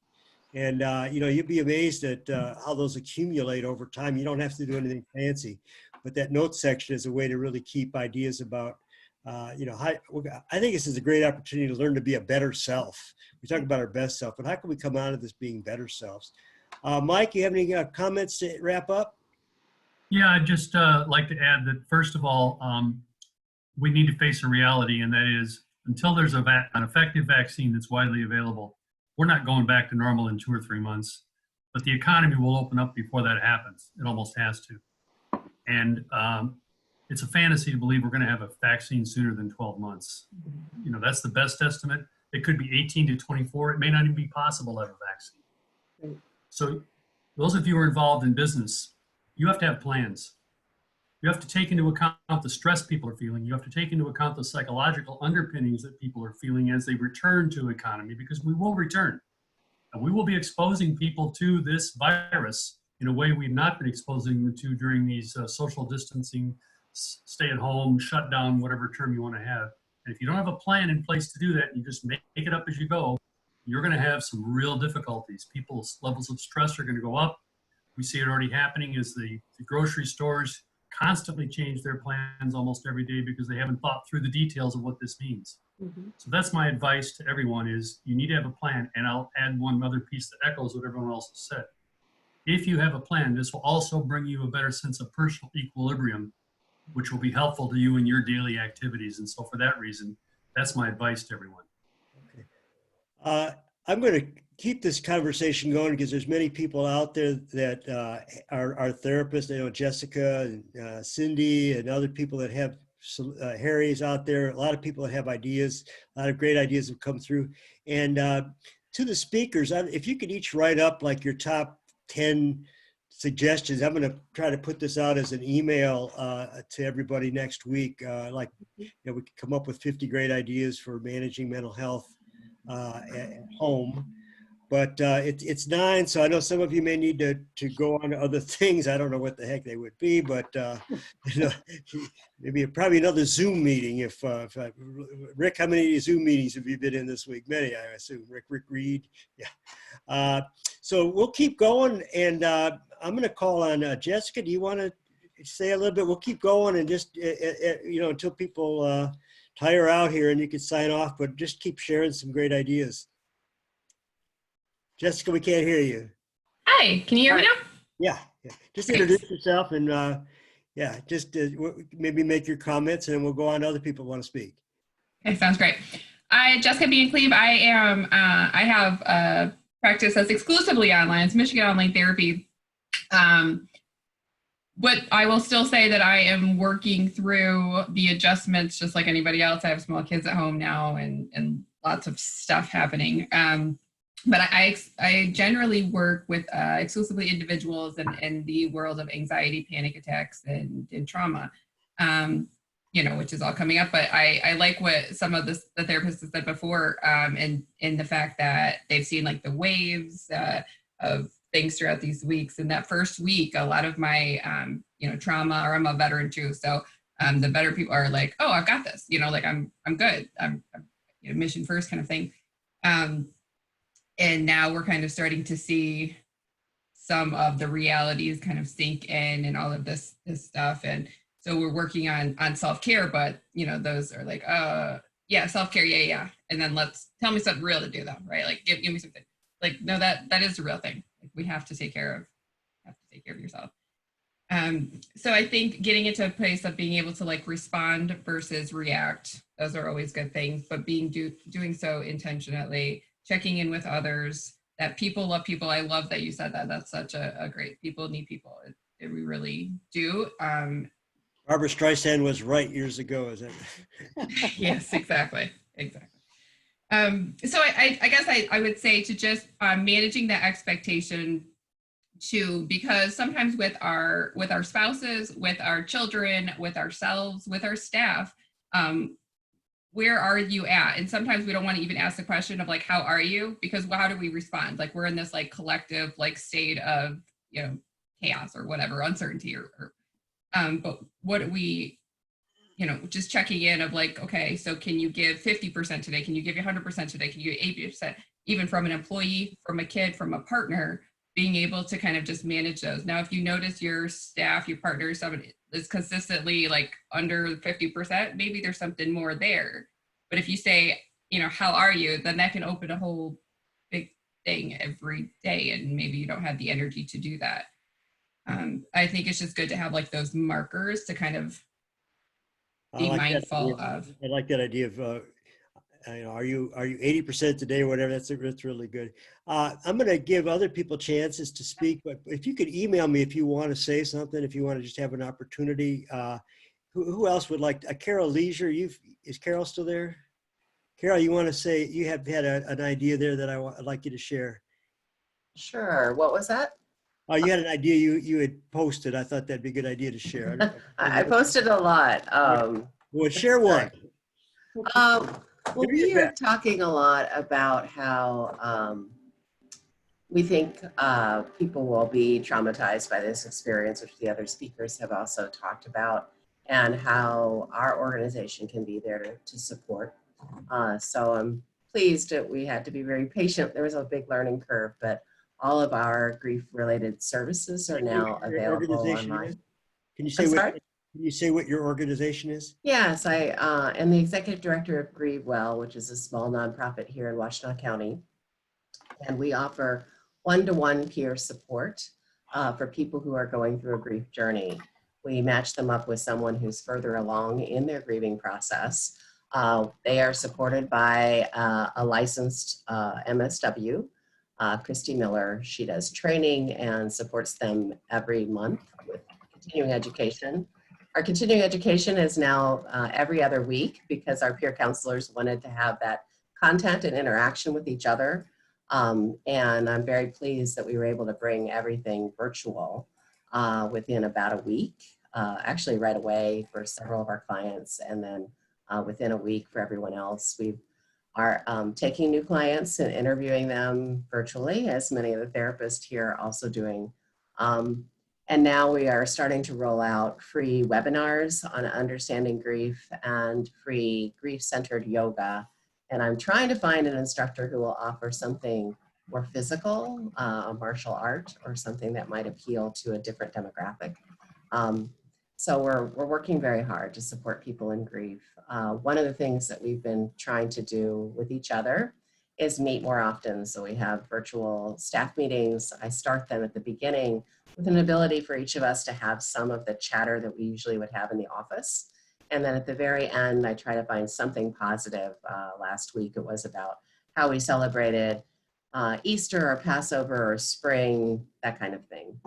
And, you'd be amazed at how those accumulate over time. You don't have to do anything fancy, but that note section is a way to really keep ideas about, I think this is a great opportunity to learn to be a better self. We talk about our best self, but how can we come out of this being better selves? Mike, you have any comments to wrap up? Yeah, I'd just like to add that, first of all, we need to face a reality, and that is, until there's an effective vaccine that's widely available, we're not going back to normal in 2 or 3 months, but the economy will open up before that happens. It almost has to. And it's a fantasy to believe we're going to have a vaccine sooner than 12 months. That's the best estimate. It could be 18 to 24. It may not even be possible to have a vaccine. So those of you who are involved in business, you have to have plans. You have to take into account the stress people are feeling. You have to take into account the psychological underpinnings that people are feeling as they return to economy, because we will return. And we will be exposing people to this virus in a way we've not been exposing them to during these social distancing, stay at home, shut down, whatever term you want to have. And if you don't have a plan in place to do that, and you just make it up as you go, you're going to have some real difficulties. People's levels of stress are going to go up. We see it already happening as the grocery stores constantly change their plans almost every day because they haven't thought through the details of what this means. Mm-hmm. So that's my advice to everyone, is you need to have a plan. And I'll add one other piece that echoes what everyone else has said. If you have a plan, this will also bring you a better sense of personal equilibrium, which will be helpful to you in your daily activities. And so for that reason, that's my advice to everyone. Okay. I'm going to keep this conversation going because there's many people out there that are therapists. I know Jessica and Cindy and other people that have Harry's out there. A lot of people that have ideas. A lot of great ideas have come through. And to the speakers, if you could each write up like your top 10 suggestions. I'm going to try to put this out as an email to everybody next week. We could come up with 50 great ideas for managing mental health at home. But it's 9, so I know some of you may need to go on to other things. I don't know what the heck they would be, but maybe probably another Zoom meeting. If Rick, how many Zoom meetings have you been in this week? Many, I assume. Rick Reed, yeah. So we'll keep going, and I'm going to call on Jessica. Do you want to say a little bit? We'll keep going, and just until people tire out here, and you can sign off. But just keep sharing some great ideas. Jessica, we can't hear you. Hi, can you hear me now? Yeah. Just introduce yourself and just maybe make your comments, and then we'll go on to other people who want to speak. Okay, sounds great. Jessica V. Cleve. I have a practice that's exclusively online. It's Michigan Online Therapy. But I will still say that I am working through the adjustments just like anybody else. I have small kids at home now and lots of stuff happening. But I generally work with exclusively individuals in the world of anxiety, panic attacks, and trauma, which is all coming up. But I like what some of the therapists have said before, and in the fact that they've seen like the waves of things throughout these weeks. And that first week, a lot of my, trauma, or I'm a veteran too. So the better people are like, oh, I've got this, I'm good. I'm mission first kind of thing. And now we're kind of starting to see some of the realities kind of sink in and all of this stuff. And so we're working on self-care, but those are like, self-care. Yeah. And then tell me something real to do though, right? Like give me something like, no, that is the real thing. Like we have to take care of yourself. So I think getting into a place of being able to like respond versus react, those are always good things, but doing so intentionally, checking in with others, that people love people. I love that you said that. That's such a great, people need people. We really do. Barbara Streisand was right years ago, is it? Yes, exactly. So I guess I would say to just managing that expectation too, because sometimes with our spouses, with our children, with ourselves, with our staff, where are you at? And sometimes we don't want to even ask the question of like, how are you? Because how do we respond? Like we're in this like collective like state of, chaos or whatever, uncertainty but what do we, just checking in of like, okay, so can you give 50% today? Can you give 100% today? Can you give 80%? Even from an employee, from a kid, from a partner, being able to kind of just manage those. Now, if you notice your staff, your partner, somebody is consistently like under 50%, maybe there's something more there. But if you say, how are you? Then that can open a whole big thing every day. And maybe you don't have the energy to do that. I think it's just good to have like those markers to kind of be mindful of. I like that idea of, are you 80% today or whatever? That's really good. I'm going to give other people chances to speak, but if you could email me if you want to say something, if you want to just have an opportunity. Who else would like? Carol Leisure, is Carol still there? Carol, you want to say, you have had an idea there that I'd like you to share. Sure. What was that? You had an idea you had posted. I thought that'd be a good idea to share. I posted a lot. Well, share one. Well, we are talking a lot about how we think people will be traumatized by this experience, which the other speakers have also talked about, and how our organization can be there to support. So I'm pleased that we had to be very patient. There was a big learning curve, but all of our grief-related services are now available online. Can you say what your organization is? Yes, I am the executive director of Grieve Well, which is a small nonprofit here in Washtenaw County. And we offer one-to-one peer support for people who are going through a grief journey. We match them up with someone who's further along in their grieving process. They are supported by a licensed MSW, Christy Miller. She does training and supports them every month with continuing education. our continuing education is now every other week because our peer counselors wanted to have that content and interaction with each other. And I'm very pleased that we were able to bring everything virtual within about a week, actually right away for several of our clients, and then within a week for everyone else. We are taking new clients and interviewing them virtually, as many of the therapists here are also doing. And now we are starting to roll out free webinars on understanding grief and free grief-centered yoga. And I'm trying to find an instructor who will offer something more physical, a martial art, or something that might appeal to a different demographic. So we're working very hard to support people in grief. One of the things that we've been trying to do with each other is meet more often. So we have virtual staff meetings. I start them at the beginning with an ability for each of us to have some of the chatter that we usually would have in the office. And then at the very end, I try to find something positive. Last week, it was about how we celebrated Easter or Passover or spring, that kind of thing.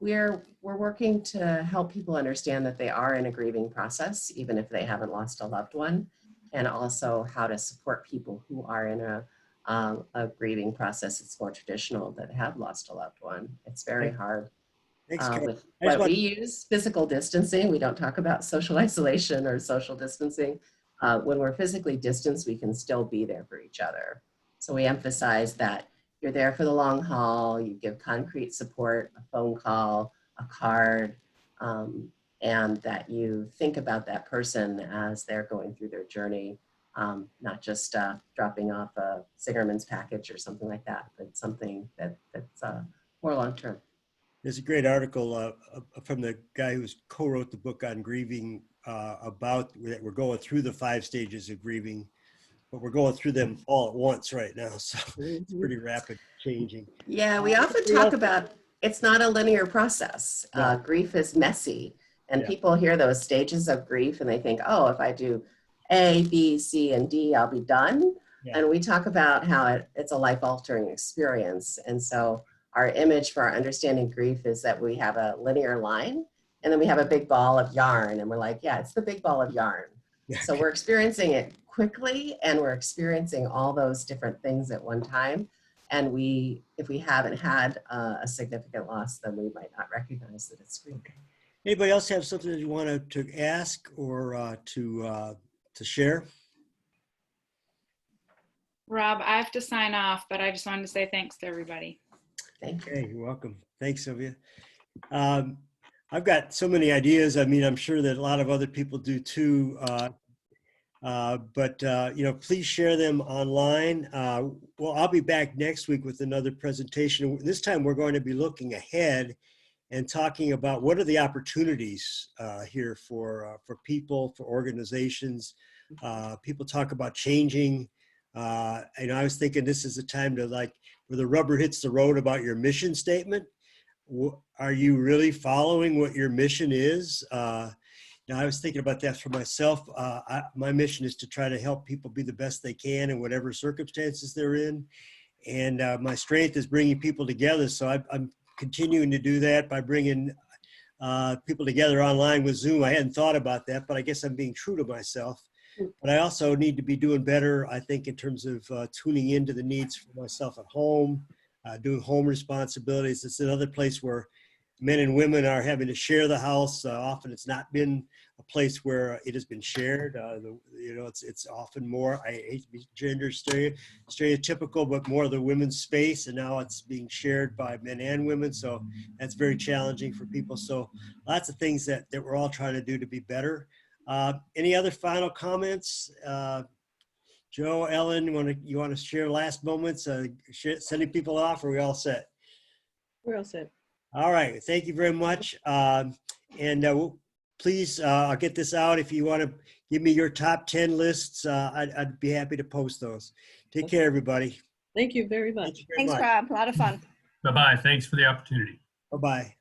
We're working to help people understand that they are in a grieving process, even if they haven't lost a loved one, and also how to support people who are in a grieving process. It's more traditional that have lost a loved one. It's very hard. Thanks, With what we use, physical distancing. We don't talk about social isolation or social distancing. When we're physically distanced, we can still be there for each other. So we emphasize that you're there for the long haul, you give concrete support, a phone call, a card, and that you think about that person as they're going through their journey, not just dropping off a Sigerman's package or something like that, but something that's more long-term. There's a great article from the guy who's co-wrote the book on grieving about that we're going through the 5 stages of grieving, but we're going through them all at once right now. So it's pretty rapid changing. Yeah, we often talk about it's not a linear process. No. Grief is messy, and Yeah. people hear those stages of grief and they think, oh, if I do A, B, C, and D, I'll be done. Yeah. And we talk about how it's a life-altering experience. And so our image for our understanding grief is that we have a linear line, and then we have a big ball of yarn, and we're like, yeah, it's the big ball of yarn. So we're experiencing it quickly, and we're experiencing all those different things at one time. And if we haven't had a significant loss, then we might not recognize that it's grief. Okay. Anybody else have something that you want to ask or to share? Rob, I have to sign off, but I just wanted to say thanks to everybody. Thank you. Okay, you're welcome. Thanks, Sylvia. I've got so many ideas. I mean, I'm sure that a lot of other people do too. But please share them online. Well, I'll be back next week with another presentation. This time we're going to be looking ahead and talking about what are the opportunities here for people, for organizations. People talk about changing. I was thinking this is a time to, like, where the rubber hits the road about your mission statement. Are you really following what your mission is? Now, I was thinking about that for myself. My mission is to try to help people be the best they can in whatever circumstances they're in. And my strength is bringing people together. So I'm continuing to do that by bringing people together online with Zoom. I hadn't thought about that, but I guess I'm being true to myself. But I also need to be doing better, I think, in terms of tuning into the needs for myself at home, doing home responsibilities. It's another place where men and women are having to share the house. Often it's not been a place where it has been shared. It's often more, I hate to be gender stereotypical, but more of the women's space. And now it's being shared by men and women. So that's very challenging for people. So lots of things that we're all trying to do to be better. Any other final comments? Joe, Ellen, you want to share last moments, sending people off, or are we all set? We're all set. All right, thank you very much. Please, I'll get this out. If you want to give me your top 10 lists, I'd be happy to post those. Take care, everybody. Thank you very much. Thanks, Rob. A lot of fun. Bye-bye. Thanks for the opportunity. Bye-bye.